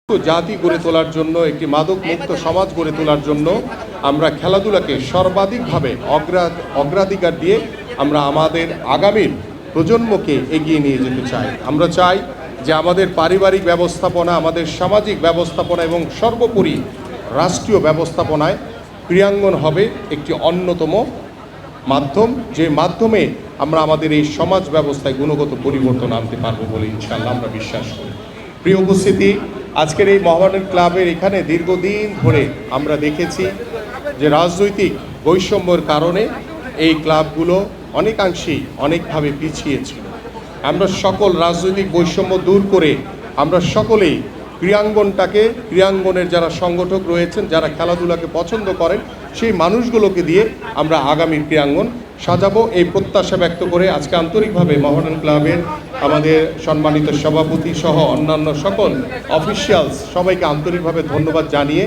জাতি গড়ে তোলার জন্য, একটি মাদক মুক্ত সমাজ গড়ে তোলার জন্য আমরা খেলাধুলাকে সর্বাধিকভাবে অগ্রাধিকার দিয়ে আমরা আমাদের আগামীর প্রজন্মকে এগিয়ে নিয়ে যেতে চাই। আমরা চাই যে আমাদের পারিবারিক ব্যবস্থাপনা, আমাদের সামাজিক ব্যবস্থাপনা এবং সর্বোপরি রাষ্ট্রীয় ব্যবস্থাপনায় ক্রীড়াঙ্গন হবে একটি অন্যতম মাধ্যম, যে মাধ্যমে আমরা আমাদের এই সমাজ ব্যবস্থায় গুণগত পরিবর্তন আনতে পারবো বলে ইনশাআল্লাহ আমরা বিশ্বাস করি। প্রিয় উপস্থিতি, আজকের এই মোহামেডান ক্লাবের এখানে দীর্ঘদিন ধরে আমরা দেখেছি যে রাজনৈতিক বৈষম্যের কারণে এই ক্লাবগুলো অনেকাংশেই অনেকভাবে পিছিয়ে ছিল। আমরা সকল রাজনৈতিক বৈষম্য দূর করে আমরা সকলেই ক্রীড়াঙ্গনের যারা সংগঠক রয়েছেন, যারা খেলাধুলাকে পছন্দ করেন, সেই মানুষগুলোকে দিয়ে আমরা আগামীর ক্রীড়াঙ্গন সাজাবো, এই প্রত্যাশা ব্যক্ত করে আজকে আন্তরিকভাবে মোহামেডান ক্লাবের আমাদের সম্মানিত সভাপতি সহ অন্যান্য সকল অফিসিয়ালস সবাইকে আন্তরিকভাবে ধন্যবাদ জানিয়ে